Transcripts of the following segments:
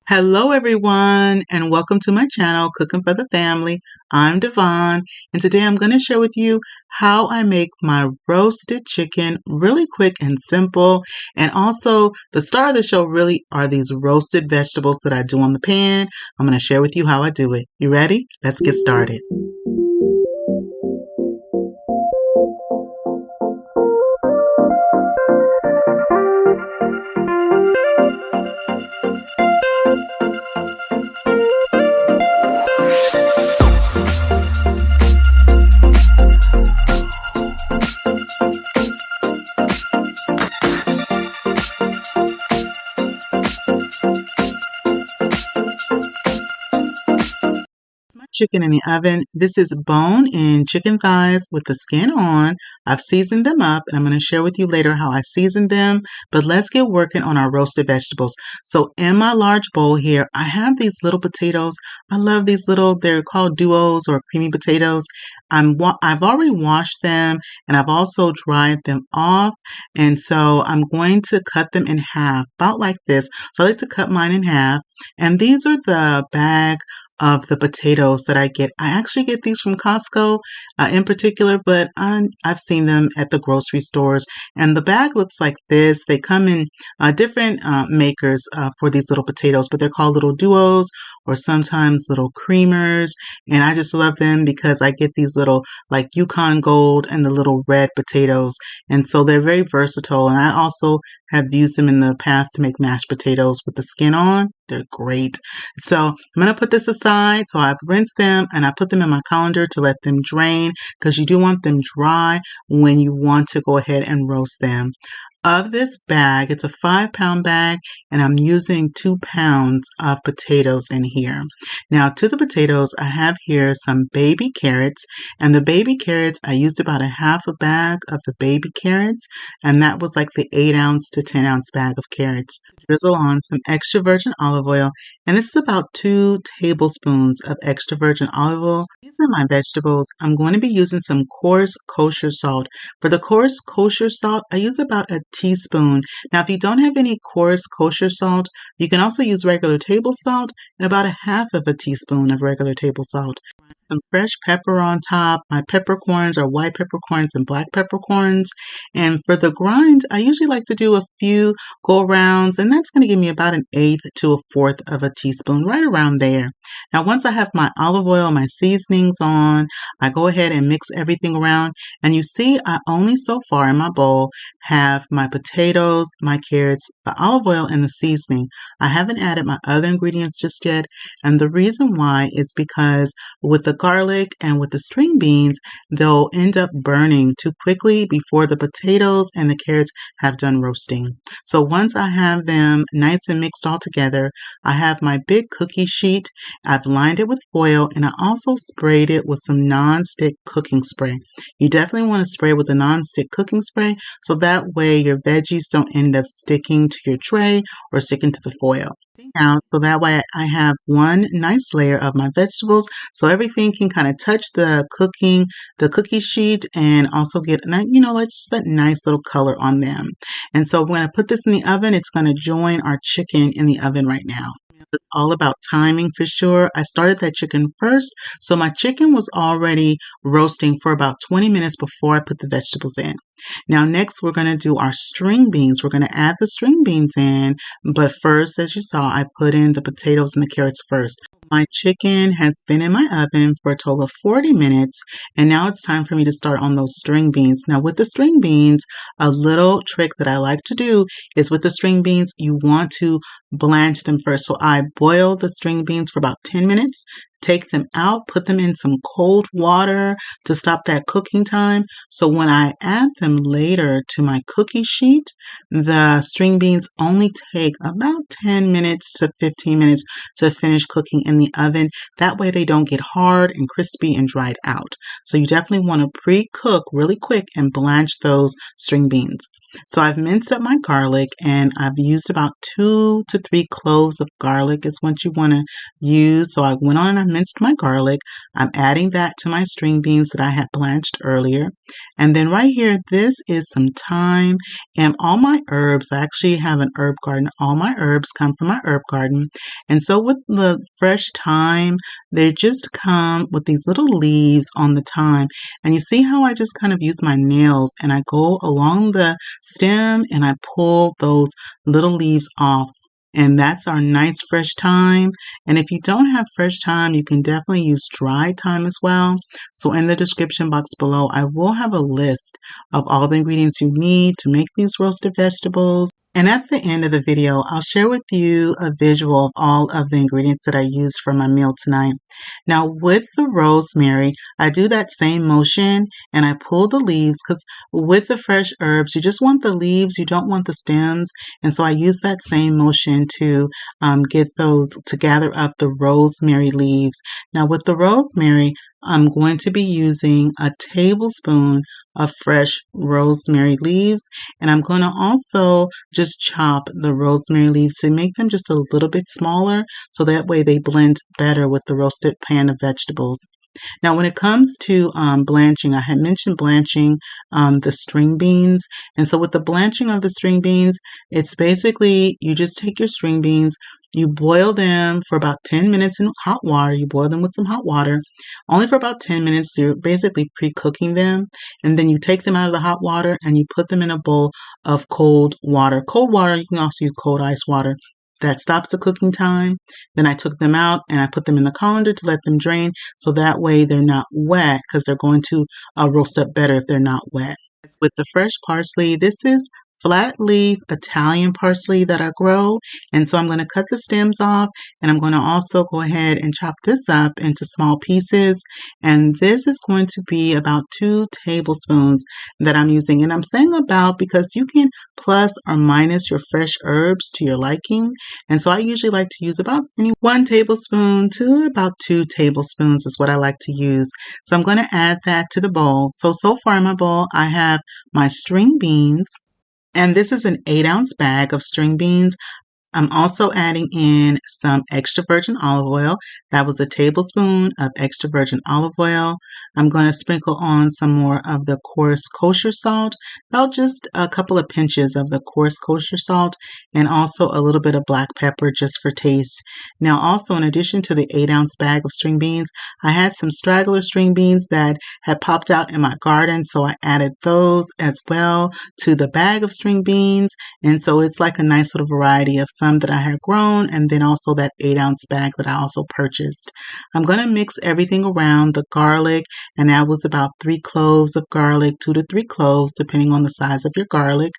Hello everyone and welcome to my channel Cooking for the Family. I'm Dyvonne and today I'm going to share with you how I make my roasted chicken really quick and simple, and also the star of the show really are these roasted vegetables that I do on the pan. I'm going to share with you how I do it. You ready? Let's get started. Chicken in the oven. This is bone-in chicken thighs with the skin on. I've seasoned them up and I'm going to share with you later how I seasoned them, but let's get working on our roasted vegetables. So in my large bowl here, I have these little potatoes. I love these little, they're called duos or creamy potatoes. I've already washed them and I've also dried them off, and so I'm going to cut them in half, about like this. So I like to cut mine in half, and these are the bag of the potatoes that I get. I actually get these from Costco in particular, but I've seen them at the grocery stores. And the bag looks like this. They come in different makers for these little potatoes, but they're called little duos or sometimes little creamers. And I just love them because I get these little like Yukon gold and the little red potatoes. And so they're very versatile. And I also have used them in the past to make mashed potatoes with the skin on. They're great. So I'm going to put this aside. So I've rinsed them and I put them in my colander to let them drain, because you do want them dry when you want to go ahead and roast them. Of this bag, it's a 5-pound bag, and I'm using 2 pounds of potatoes in here. Now, to the potatoes, I have here some baby carrots, and the baby carrots, I used about a half a bag of the baby carrots, and that was like the 8-ounce to 10-ounce bag of carrots. Drizzle on some extra virgin olive oil, and this is about 2 tablespoons of extra virgin olive oil. These are my vegetables. I'm going to be using some coarse kosher salt. For the coarse kosher salt, I use about a teaspoon. Now, if you don't have any coarse kosher salt, you can also use regular table salt and about a half of a teaspoon of regular table salt. Some fresh pepper on top. My peppercorns are white peppercorns and black peppercorns. And for the grind, I usually like to do a few go arounds, and that's going to give me about 1/8 to 1/4 of a teaspoon, right around there. Now, once I have my olive oil, my seasonings on, I go ahead and mix everything around. And you see, I only so far in my bowl have my potatoes, my carrots, the olive oil, and the seasoning. I haven't added my other ingredients just yet. And the reason why is because with the garlic and with the string beans, they'll end up burning too quickly before the potatoes and the carrots have done roasting. So once I have them nice and mixed all together, I have my big cookie sheet. I've lined it with foil, and I also sprayed it with some non-stick cooking spray. You definitely want to spray with a non-stick cooking spray, so that way your veggies don't end up sticking to your tray or sticking to the foil. Now, so that way I have one nice layer of my vegetables, so everything can kind of touch the cookie sheet, and also get, like just that nice little color on them. And so when I put this in the oven, it's going to join our chicken in the oven right now. It's all about timing for sure. I started that chicken first, so my chicken was already roasting for about 20 minutes before I put the vegetables in. Now, next we're going to do our string beans. We're going to add the string beans in, but first, as you saw, I put in the potatoes and the carrots first. My chicken has been in my oven for a total of 40 minutes, and now it's time for me to start on those string beans. Now, with the string beans, a little trick that I like to do is with the string beans, you want to blanch them first. So I boil the string beans for about 10 minutes, take them out, put them in some cold water to stop that cooking time. So when I add them later to my cookie sheet, the string beans only take about 10 minutes to 15 minutes to finish cooking in the oven. That way they don't get hard and crispy and dried out. So you definitely want to pre-cook really quick and blanch those string beans. So I've minced up my garlic, and I've used about 2 to 3 cloves of garlic is what you want to use. So I went on and I I've minced my garlic. I'm adding that to my string beans that I had blanched earlier. And then right here, this is some thyme and all my herbs. I actually have an herb garden. All my herbs come from my herb garden. And so with the fresh thyme, they just come with these little leaves on the thyme. And you see how I just kind of use my nails and I go along the stem and I pull those little leaves off. And that's our nice fresh thyme. And if you don't have fresh thyme, you can definitely use dried thyme as well. So in the description box below, I will have a list of all the ingredients you need to make these roasted vegetables. And at the end of the video, I'll share with you a visual of all of the ingredients that I used for my meal tonight. Now with the rosemary, I do that same motion and I pull the leaves because with the fresh herbs, you just want the leaves, you don't want the stems. And so I use that same motion to get those, to gather up the rosemary leaves. Now with the rosemary, I'm going to be using a tablespoon of fresh rosemary leaves, and I'm going to also just chop the rosemary leaves to make them just a little bit smaller so that way they blend better with the roasted pan of vegetables. Now, when it comes to blanching, I had mentioned blanching the string beans. And so with the blanching of the string beans, it's basically you just take your string beans, you boil them for about 10 minutes in hot water. You boil them with some hot water, only for about 10 minutes. You're basically pre-cooking them. And then you take them out of the hot water and you put them in a bowl of cold water. Cold water, you can also use cold ice water. That stops the cooking time. Then I took them out and I put them in the colander to let them drain so that way they're not wet because they're going to roast up better if they're not wet. With the fresh parsley, this is flat leaf Italian parsley that I grow, and so I'm going to cut the stems off and I'm going to also go ahead and chop this up into small pieces, and this is going to be about 2 tablespoons that I'm using. And I'm saying about because you can plus or minus your fresh herbs to your liking, and so I usually like to use about 1 tablespoon to about 2 tablespoons is what I like to use. So I'm going to add that to the bowl. So far in my bowl I have my string beans, and this is an 8-ounce bag of string beans. I'm also adding in some extra virgin olive oil. That was a tablespoon of extra virgin olive oil. I'm going to sprinkle on some more of the coarse kosher salt, about just a couple of pinches of the coarse kosher salt, and also a little bit of black pepper just for taste. Now also, in addition to the 8-ounce bag of string beans, I had some straggler string beans that had popped out in my garden, so I added those as well to the bag of string beans. And so it's like a nice little variety of some that I had grown, and then also that 8-ounce bag that I also purchased. I'm going to mix everything around, the garlic, and that was about 3 cloves of garlic, 2 to 3 cloves, depending on the size of your garlic,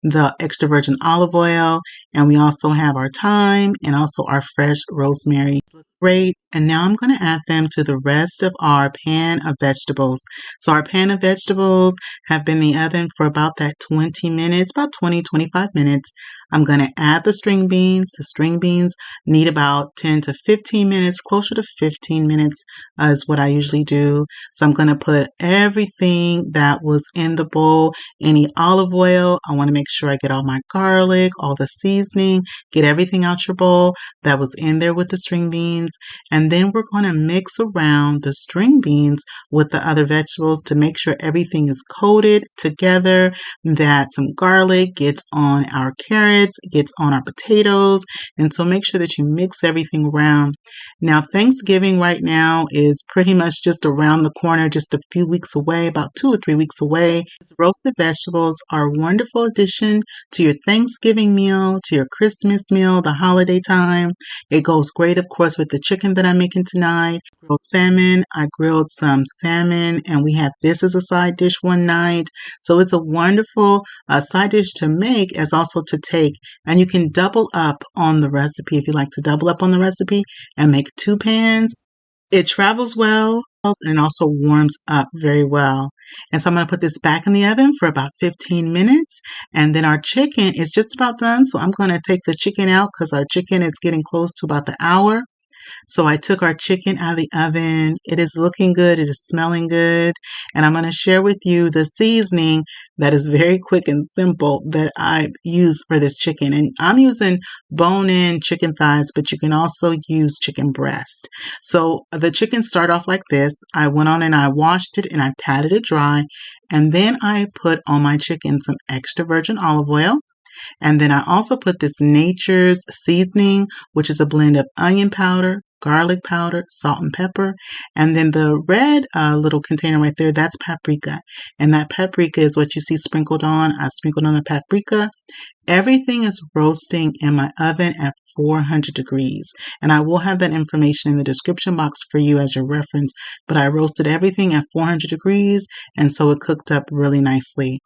the extra virgin olive oil, and we also have our thyme and also our fresh rosemary. Great. And now I'm going to add them to the rest of our pan of vegetables. So our pan of vegetables have been in the oven for about that 20 minutes, about 20-25 minutes. I'm going to add the string beans. The string beans need about 10 to 15 minutes, closer to 15 minutes is what I usually do. So I'm going to put everything that was in the bowl, any olive oil. I want to make sure I get all my garlic, all the seasoning, get everything out your bowl that was in there with the string beans. And then we're going to mix around the string beans with the other vegetables to make sure everything is coated together, that some garlic gets on our carrots, gets on our potatoes. And so make sure that you mix everything around. Now, Thanksgiving right now is pretty much just around the corner, just a few weeks away, about 2 or 3 weeks away. Roasted vegetables are a wonderful addition to your Thanksgiving meal, to your Christmas meal, the holiday time. It goes great, of course, with the chicken that I'm making tonight. Grilled salmon. I grilled some salmon and we had this as a side dish one night. So it's a wonderful side dish to make as also to take. And you can double up on the recipe if you like to double up on the recipe and make 2 pans. It travels well and also warms up very well. And so I'm going to put this back in the oven for about 15 minutes. And then our chicken is just about done. So I'm going to take the chicken out because our chicken is getting close to about the hour. So I took our chicken out of the oven. It is looking good. It is smelling good. And I'm going to share with you the seasoning that is very quick and simple that I use for this chicken. And I'm using bone-in chicken thighs, but you can also use chicken breast. So the chicken started off like this. I went on and I washed it and I patted it dry. And then I put on my chicken some extra virgin olive oil. And then I also put this Nature's seasoning, which is a blend of onion powder, garlic powder, salt and pepper. And then the red little container right there, that's paprika. And that paprika is what you see sprinkled on. I sprinkled on the paprika. Everything is roasting in my oven at 400 degrees. And I will have that information in the description box for you as your reference. But I roasted everything at 400 degrees, and so it cooked up really nicely.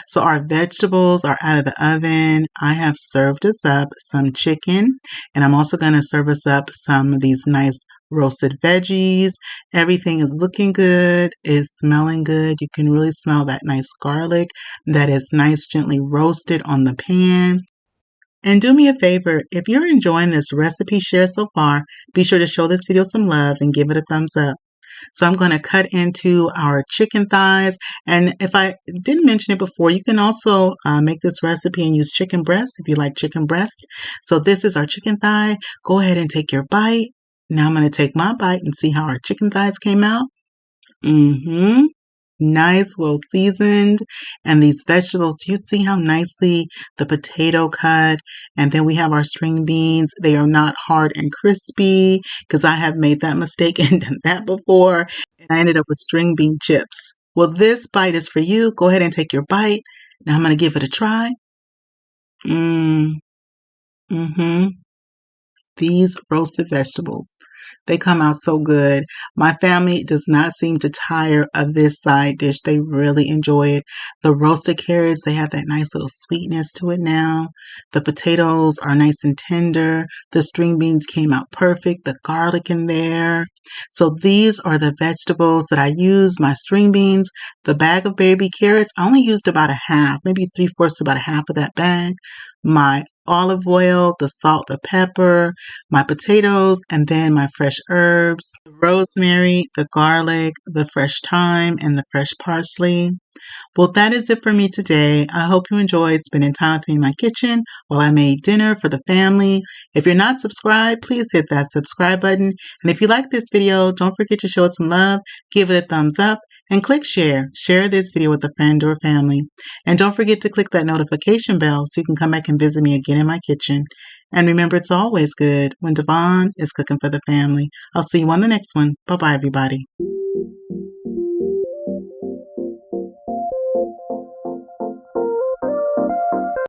So our vegetables are out of the oven. I have served us up some chicken, and I'm also going to serve us up some of these nice roasted veggies. Everything is looking good, is smelling good. You can really smell that nice garlic that is nice, gently roasted on the pan. And do me a favor, if you're enjoying this recipe share so far, be sure to show this video some love and give it a thumbs up. So I'm going to cut into our chicken thighs. And if I didn't mention it before, you can also make this recipe and use chicken breast if you like chicken breast. So this is our chicken thigh. Go ahead and take your bite. Now I'm going to take my bite and see how our chicken thighs came out. Nice, well seasoned. And these vegetables, you see how nicely the potato cut. And then we have our string beans. They are not hard and crispy because I have made that mistake and done that before. And I ended up with string bean chips. Well, this bite is for you. Go ahead and take your bite. Now I'm going to give it a try. These roasted vegetables, they come out so good. My family does not seem to tire of this side dish. They really enjoy it. The roasted carrots, they have that nice little sweetness to it now. The potatoes are nice and tender. The string beans came out perfect. The garlic in there. So these are the vegetables that I use. My string beans, the bag of baby carrots, I only used about a half, maybe 3/4 to about a half of that bag. My olive oil, the salt, the pepper, my potatoes, and then my fresh herbs, the rosemary, the garlic, the fresh thyme, and the fresh parsley. Well, that is it for me today. I hope you enjoyed spending time with me in my kitchen while I made dinner for the family. If you're not subscribed, please hit that subscribe button. And if you like this video, don't forget to show it some love, give it a thumbs up, and click share. Share this video with a friend or family. And don't forget to click that notification bell so you can come back and visit me again in my kitchen. And remember, it's always good when Dyvonne is cooking for the family. I'll see you on the next one. Bye-bye, everybody.